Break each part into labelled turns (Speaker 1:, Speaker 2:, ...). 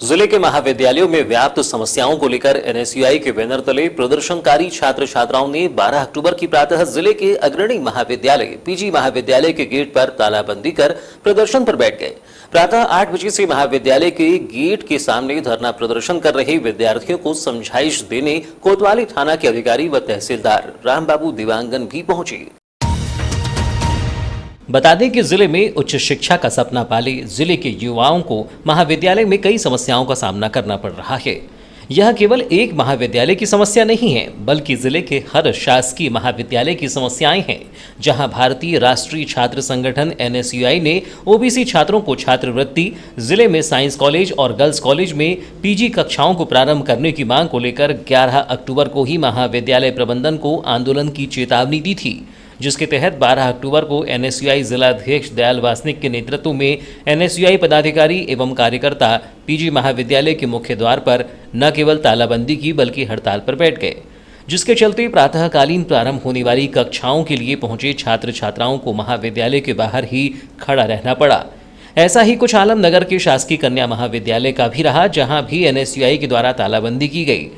Speaker 1: जिले के महाविद्यालयों में व्याप्त समस्याओं को लेकर एनएसयूआई के बैनर तले प्रदर्शनकारी छात्र छात्राओं ने 12 अक्टूबर की प्रातः जिले के अग्रणी महाविद्यालय पीजी महाविद्यालय के गेट पर तालाबंदी कर प्रदर्शन पर बैठ गए। प्रातः 8 बजे से महाविद्यालय के गेट के सामने धरना प्रदर्शन कर रहे विद्यार्थियों को समझाइश देने कोतवाली थाना के अधिकारी व तहसीलदार रामबाबू दिवांगन भी पहुंचे। बता दें कि जिले में उच्च शिक्षा का सपना पाले जिले के युवाओं को महाविद्यालय में कई समस्याओं का सामना करना पड़ रहा है। यह केवल एक महाविद्यालय की समस्या नहीं है, बल्कि जिले के हर शासकीय महाविद्यालय की समस्याएं हैं, जहां भारतीय राष्ट्रीय छात्र संगठन एनएसयूआई ने ओबीसी छात्रों को छात्रवृत्ति, जिले में साइंस कॉलेज और गर्ल्स कॉलेज में पीजी कक्षाओं को प्रारंभ करने की मांग को लेकर 11 अक्टूबर को ही महाविद्यालय प्रबंधन को आंदोलन की चेतावनी दी थी, जिसके तहत 12 अक्टूबर को एनएसयूआई जिला अध्यक्ष दयाल वासनिक के नेतृत्व में एनएसयूआई पदाधिकारी एवं कार्यकर्ता पीजी महाविद्यालय के मुख्य द्वार पर न केवल तालाबंदी की बल्कि हड़ताल पर बैठ गए, जिसके चलते प्रातःकालीन प्रारंभ होने वाली कक्षाओं के लिए पहुंचे छात्र छात्राओं को महाविद्यालय के बाहर ही खड़ा रहना पड़ा। ऐसा ही कुछ आलम नगर के शासकीय कन्या महाविद्यालय का भी रहा, जहां भी एनएसयूआई के द्वारा तालाबंदी की गई।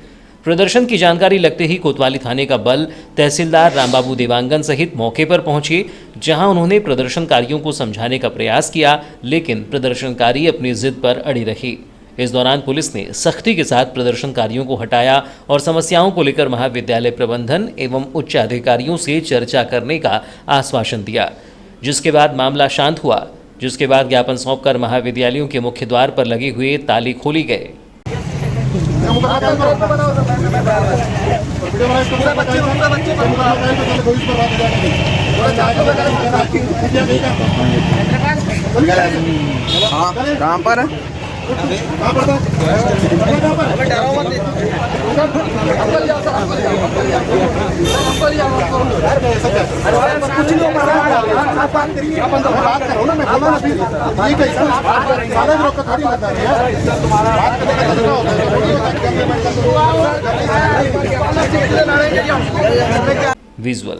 Speaker 1: प्रदर्शन की जानकारी लगते ही कोतवाली थाने का बल तहसीलदार रामबाबू देवांगन सहित मौके पर पहुंचे, जहां उन्होंने प्रदर्शनकारियों को समझाने का प्रयास किया, लेकिन प्रदर्शनकारी अपनी जिद पर अड़ी रही। इस दौरान पुलिस ने सख्ती के साथ प्रदर्शनकारियों को हटाया और समस्याओं को लेकर महाविद्यालय प्रबंधन एवं उच्च अधिकारियों से चर्चा करने का आश्वासन दिया, जिसके बाद मामला शांत हुआ, जिसके बाद ज्ञापन सौंपकर महाविद्यालयों के मुख्य द्वार पर लगे हुए ताले खोली गए।
Speaker 2: कहाँ पर
Speaker 1: विजुअल।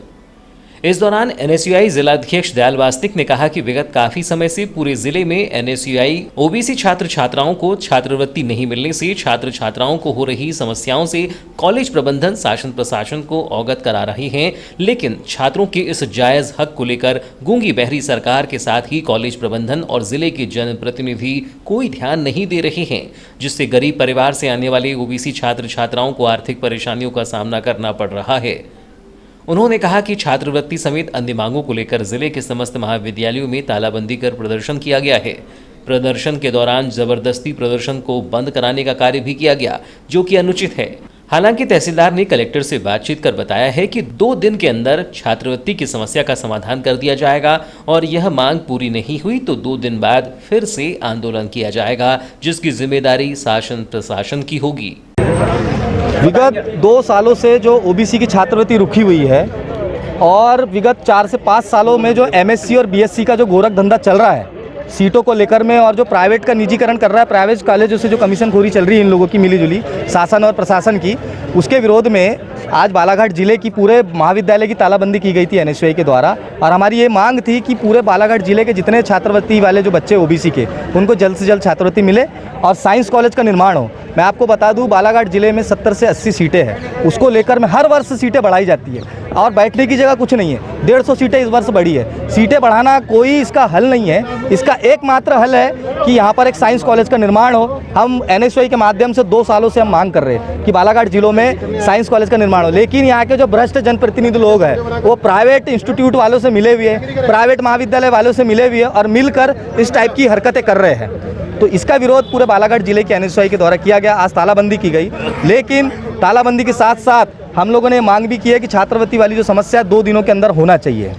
Speaker 1: इस दौरान एनएसयूआई जिलाध्यक्ष दयाल वासनिक ने कहा कि विगत काफी समय से पूरे जिले में एनएसयूआई ओबीसी छात्र छात्राओं को छात्रवृत्ति नहीं मिलने से छात्र छात्राओं को हो रही समस्याओं से कॉलेज प्रबंधन शासन प्रशासन को अवगत करा रही हैं, लेकिन छात्रों के इस जायज हक को लेकर गूंगी बहरी सरकार के साथ ही कॉलेज प्रबंधन और जिले के जनप्रतिनिधि कोई ध्यान नहीं दे रहे हैं, जिससे गरीब परिवार से आने वाले ओबीसी छात्र छात्राओं को आर्थिक परेशानियों का सामना करना पड़ रहा है। उन्होंने कहा कि छात्रवृत्ति समेत अन्य मांगों को लेकर जिले के समस्त महाविद्यालयों में तालाबंदी कर प्रदर्शन किया गया है। प्रदर्शन के दौरान जबरदस्ती प्रदर्शन को बंद कराने का कार्य भी किया गया, जो कि अनुचित है। हालांकि तहसीलदार ने कलेक्टर से बातचीत कर बताया है कि 2 दिन के अंदर छात्रवृत्ति की समस्या का समाधान कर दिया जाएगा और यह मांग पूरी नहीं हुई तो 2 दिन बाद फिर से आंदोलन किया जाएगा, जिसकी जिम्मेदारी शासन प्रशासन की होगी।
Speaker 3: विगत 2 सालों से जो ओबीसी की छात्रवृत्ति रुकी हुई है और विगत 4 से 5 सालों में जो एमएससी और बीएससी का जो गोरख धंधा चल रहा है सीटों को लेकर में, और जो प्राइवेट का निजीकरण कर रहा है, प्राइवेट कॉलेजों से जो कमीशनखोरी चल रही है इन लोगों की मिलीजुली शासन और प्रशासन की, उसके विरोध में आज बालाघाट जिले की पूरे महाविद्यालय की तालाबंदी की गई थी एनएसयूआई के द्वारा। और हमारी ये मांग थी कि पूरे बालाघाट जिले के जितने छात्रवृत्ति वाले जो बच्चे ओबीसी के, उनको जल्द से जल्द छात्रवृत्ति मिले और साइंस कॉलेज का निर्माण हो। मैं आपको बता दूं, बालाघाट जिले में 70 से 80 सीटें हैं, उसको लेकर में हर वर्ष सीटें बढ़ाई जाती है और बैठने की जगह कुछ नहीं है। 150 सीटें इस वर्ष बढ़ी है। सीटें बढ़ाना कोई इसका हल नहीं है, इसका एकमात्र हल है कि यहाँ पर एक साइंस कॉलेज का निर्माण हो। हम एनएसयूआई के माध्यम से 2 सालों से हम मांग कर रहे हैं कि बालाघाट जिलों में साइंस कॉलेज का निर्माण हो, लेकिन यहाँ के जो भ्रष्ट जनप्रतिनिधि लोग हैं वो प्राइवेट इंस्टीट्यूट वालों से मिले हुए हैं, प्राइवेट महाविद्यालय वालों से मिले हुए हैं और मिलकर इस टाइप की हरकतें कर रहे हैं। तो इसका विरोध पूरे बालाघाट जिले के एनएसयूआई के द्वारा किया गया। आज तालाबंदी की गई, लेकिन तालाबंदी के साथ साथ हम लोगों ने मांग भी की है कि छात्रवृत्ति वाली जो समस्या 2 दिनों के अंदर होना चाहिए।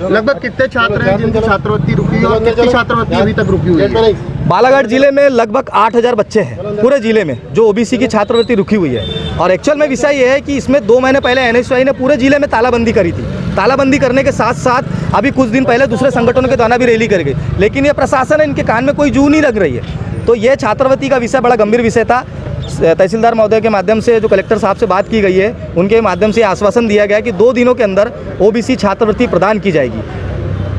Speaker 2: लगभग कितने छात्र हैं जिनकी छात्रवृत्ति रुकी है और कितनी छात्रवृत्ति अभी तक रुकी हुई है?
Speaker 3: बालाघाट जिले में लगभग 8000 बच्चे हैं पूरे जिले में जो ओबीसी की छात्रवृत्ति रुकी हुई है। और एक्चुअल में विषय ये है कि इसमें 2 महीने पहले एनएसयूआई ने पूरे जिले में तालाबंदी करी थी। तालाबंदी करने के साथ साथ अभी कुछ दिन पहले दूसरे संगठनों के द्वारा भी रैली कर गई, लेकिन ये प्रशासन है, इनके कान में कोई जू नहीं लग रही है। तो ये छात्रवृत्ति का विषय बड़ा गंभीर विषय था। तहसीलदार महोदय के माध्यम से जो कलेक्टर साहब से बात की गई है, उनके माध्यम से आश्वासन दिया गया कि 2 दिनों के अंदर ओबीसी छात्रवृत्ति प्रदान की जाएगी।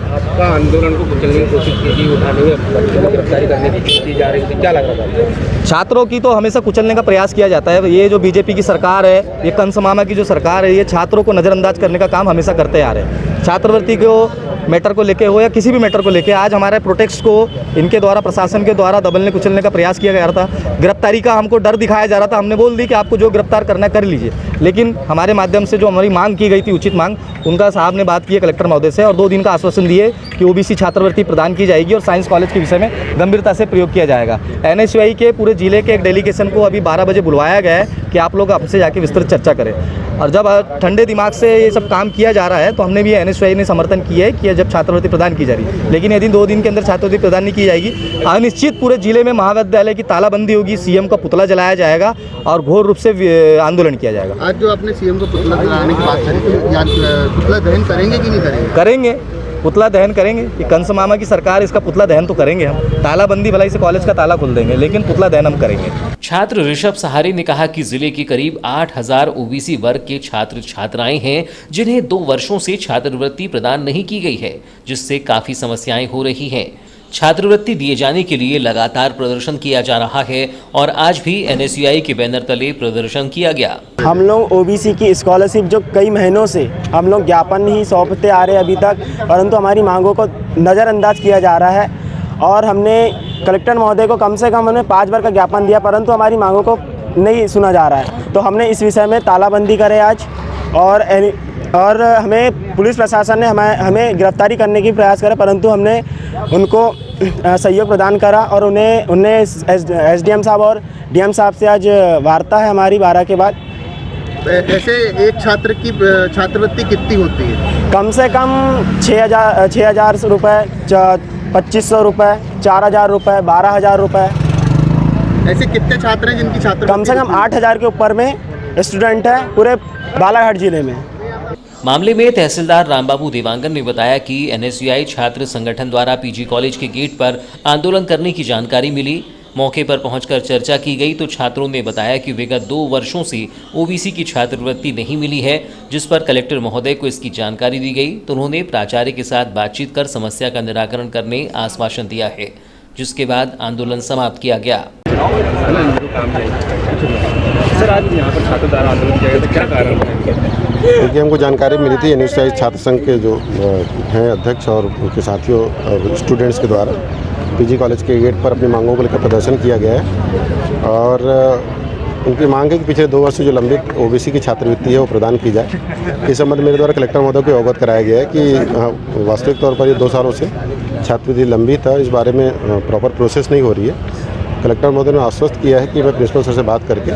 Speaker 4: आपका आंदोलन को कुचलने की कोशिश की गई, उठाने में बच्चों को गिरफ्तारी करने की कोशिश की जा रही थी, क्या लग रहा था आपको?
Speaker 3: छात्रों की तो हमेशा कुचलने का प्रयास किया जाता है। ये जो बीजेपी की सरकार है, ये कंस मामा की जो सरकार है, ये छात्रों को नज़रअंदाज करने का काम हमेशा करते आ रहे हैं। छात्रवृत्ति को मैटर को लेके हो या किसी भी मैटर को लेके, आज हमारे प्रोटेस्ट को इनके द्वारा, प्रशासन के द्वारा दबलने कुचलने का प्रयास किया जा रहा था। गिरफ्तारी का हमको डर दिखाया जा रहा था। हमने बोल दी कि आपको जो गिरफ्तार करना है कर लीजिए, लेकिन हमारे माध्यम से जो हमारी मांग की गई थी, उचित मांग, उनका साहब ने बात की है कलेक्टर महोदय से और 2 दिन का आश्वासन दिए कि ओबीसी छात्रवृत्ति प्रदान की जाएगी और साइंस कॉलेज के विषय में गंभीरता से प्रयोग किया जाएगा। एनएसयूआई के पूरे जिले के एक डेलीगेशन को अभी 12 बजे बुलवाया गया है कि आप लोग आपसे जाके विस्तृत चर्चा करें। और जब ठंडे दिमाग से ये सब काम किया जा रहा है तो हमने भी एनएसयूआई ने समर्थन किया है कि जब छात्रवृत्ति प्रदान की जा रही है, लेकिन यदि 2 दिन के अंदर छात्रवृत्ति प्रदान नहीं की जाएगी, अनिश्चित पूरे जिले में महाविद्यालय की तालाबंदी होगी, सीएम का पुतला जलाया जाएगा और घोर रूप से आंदोलन किया जाएगा।
Speaker 2: आज जो आपने सीएम को पुतला जलाने की बात करी, पुतला दहन करेंगे कि नहीं करेंगे?
Speaker 3: करेंगे, पुतला दहन करेंगे। ये कंस मामा की सरकार, इसका पुतला दहन तो करेंगे हम। तालाबंदी भलाई से कॉलेज का ताला खोल देंगे, लेकिन पुतला दहन हम करेंगे।
Speaker 1: छात्र ऋषभ सहारे ने कहा कि जिले के करीब 8000 ओबीसी वर्ग के छात्र छात्राएं हैं जिन्हें 2 वर्षों से छात्रवृत्ति प्रदान नहीं की गई है, जिससे काफी समस्याएं हो रही हैं। छात्रवृत्ति दिए जाने के लिए लगातार प्रदर्शन किया जा रहा है और आज भी एनएसयूआई के बैनर तले प्रदर्शन किया गया।
Speaker 5: हम लोग ओबीसी की स्कॉलरशिप जो कई महीनों से हम लोग ज्ञापन ही सौंपते आ रहे हैं अभी तक, परंतु हमारी मांगों को नज़रअंदाज किया जा रहा है और हमने कलेक्टर महोदय को कम से कम हमने 5 बार का ज्ञापन दिया, परंतु हमारी मांगों को नहीं सुना जा रहा है। तो हमने इस विषय में तालाबंदी करे आज और हमें पुलिस प्रशासन ने हमें गिरफ्तारी करने की प्रयास करे, परंतु हमने उनको सहयोग प्रदान करा और उन्हें एसडीएम साहब और डीएम साहब से आज वार्ता है हमारी 12 के बाद।
Speaker 2: ऐसे एक छात्र की छात्रवृत्ति कितनी होती है?
Speaker 5: कम से कम 6,000 रुपये, 2,500 रुपये, 4,000 रुपये, 12,000 रुपये।
Speaker 2: ऐसे कितने छात्र हैं जिनकी छात्रवृत्ति?
Speaker 5: कम से कम 8,000 के ऊपर में स्टूडेंट हैं पूरे बालाघाट जिले में।
Speaker 1: मामले में तहसीलदार रामबाबू देवांगन ने बताया कि एनएसयूआई छात्र संगठन द्वारा पीजी कॉलेज के गेट पर आंदोलन करने की जानकारी मिली। मौके पर पहुंचकर चर्चा की गई तो छात्रों ने बताया कि विगत 2 वर्षों से ओबीसी की छात्रवृत्ति नहीं मिली है, जिस पर कलेक्टर महोदय को इसकी जानकारी दी गई तो उन्होंने प्राचार्य के साथ बातचीत कर समस्या का निराकरण करने आश्वासन दिया है, जिसके बाद आंदोलन समाप्त किया गया।
Speaker 4: सर, आज यहाँ पर छात्र द्वारा आंदोलन किया गया था, क्या कारण है?
Speaker 6: क्योंकि हमको जानकारी मिली थी एनएसयूआई छात्र संघ के जो हैं अध्यक्ष और उनके साथियों और स्टूडेंट्स के द्वारा पीजी कॉलेज के गेट पर अपनी मांगों को लेकर प्रदर्शन किया गया है और उनकी मांग है कि पिछले 2 वर्ष से जो लंबित ओबीसी की छात्रवृत्ति है वो प्रदान की जाए। इस संबंध में मेरे द्वारा कलेक्टर महोदय को अवगत कराया गया है कि वास्तविक तौर पर ये 2 सालों से छात्रवृत्ति लंबित है, इस बारे में प्रॉपर प्रोसेस नहीं हो रही है। कलेक्टर महोदय ने आश्वस्त किया है कि मैं प्रिंसिपल सर से बात करके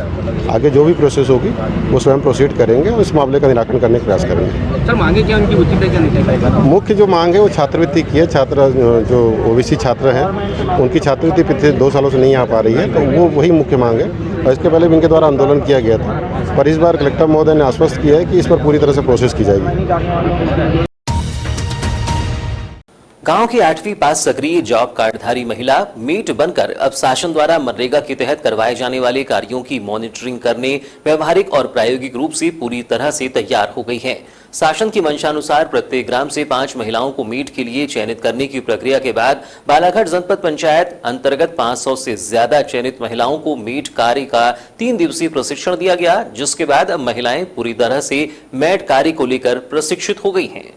Speaker 6: आगे जो भी प्रोसेस होगी वो स्वयं प्रोसीड करेंगे और इस मामले का निराकरण करने का प्रयास करेंगे।
Speaker 4: सर, मांगे क्या उनकी उचित है क्या नहीं?
Speaker 6: मुख्य जो मांग है वो छात्रवृत्ति की है। छात्र जो ओबीसी छात्र हैं उनकी छात्रवृत्ति पिछले 2 सालों से नहीं आ पा रही है, तो वो वही मुख्य मांग है और इसके पहले भी इनके द्वारा आंदोलन किया गया था, पर इस बार कलेक्टर महोदय ने आश्वस्त किया है कि इस पर पूरी तरह से प्रोसेस की जाएगी।
Speaker 1: गांव की 8वीं पास सक्रिय जॉब कार्डधारी महिला मीट बनकर अब शासन द्वारा मनरेगा के तहत करवाए जाने वाले कार्यों की मॉनिटरिंग करने व्यवहारिक और प्रायोगिक रूप से पूरी तरह से तैयार हो गई है। शासन की मंशानुसार प्रत्येक ग्राम से 5 महिलाओं को मीट के लिए चयनित करने की प्रक्रिया के बाद बालाघाट जनपद पंचायत अंतर्गत 500 से ज्यादा चयनित महिलाओं को मीट कार्य का 3 दिवसीय प्रशिक्षण दिया गया, जिसके बाद अब महिलाएं पूरी तरह से मैट कार्य को लेकर प्रशिक्षित हो गई हैं।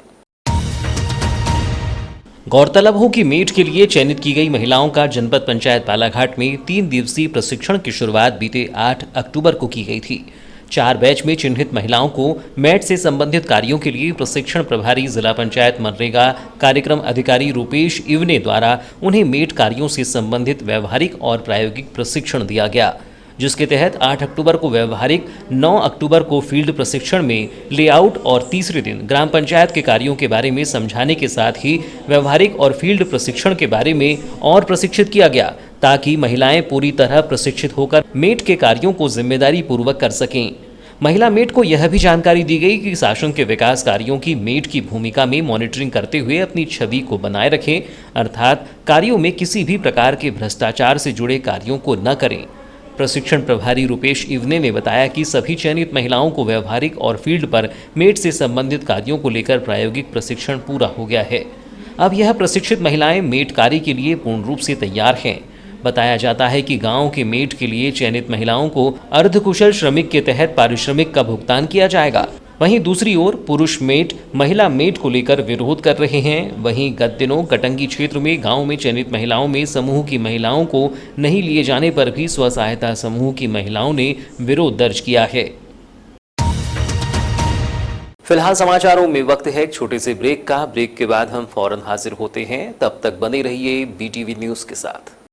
Speaker 1: गौरतलब हो कि मीट के लिए चयनित की गई महिलाओं का जनपद पंचायत बालाघाट में 3 दिवसीय प्रशिक्षण की शुरुआत बीते 8 अक्टूबर को की गई थी। 4 बैच में चिन्हित महिलाओं को मैट से संबंधित कार्यों के लिए प्रशिक्षण प्रभारी जिला पंचायत मनरेगा कार्यक्रम अधिकारी रूपेश इवने द्वारा उन्हें मेट कार्यों से संबंधित व्यवहारिक और प्रायोगिक प्रशिक्षण दिया गया, जिसके तहत 8 अक्टूबर को व्यवहारिक, 9 अक्टूबर को फील्ड प्रशिक्षण में लेआउट और तीसरे दिन ग्राम पंचायत के कार्यों के बारे में समझाने के साथ ही व्यवहारिक और फील्ड प्रशिक्षण के बारे में और प्रशिक्षित किया गया, ताकि महिलाएं पूरी तरह प्रशिक्षित होकर मेट के कार्यों को जिम्मेदारी पूर्वक कर सकें। महिला मेट को यह भी जानकारी दी गई कि शासन के विकास कार्यों की मेट की भूमिका में मॉनिटरिंग करते हुए अपनी छवि को बनाए रखें, अर्थात कार्यों में किसी भी प्रकार के भ्रष्टाचार से जुड़े कार्यों को न करें। प्रशिक्षण प्रभारी रूपेश इवने ने बताया कि सभी चयनित महिलाओं को व्यवहारिक और फील्ड पर मेट से संबंधित कार्यों को लेकर प्रायोगिक प्रशिक्षण पूरा हो गया है। अब यह प्रशिक्षित महिलाएं मेट कार्य के लिए पूर्ण रूप से तैयार हैं। बताया जाता है कि गांव के मेट के लिए चयनित महिलाओं को अर्धकुशल श्रमिक के तहत पारिश्रमिक का भुगतान किया जाएगा। वहीं दूसरी ओर पुरुष मेट महिला मेट को लेकर विरोध कर रहे हैं। वहीं गत दिनों कटंगी क्षेत्र में गांव में चयनित महिलाओं में समूह की महिलाओं को नहीं लिए जाने पर भी स्व सहायता समूह की महिलाओं ने विरोध दर्ज किया है। फिलहाल समाचारों में वक्त है एक छोटे से ब्रेक का। ब्रेक के बाद हम फौरन हाजिर होते हैं। तब तक बने रहिए BTV न्यूज़ के साथ।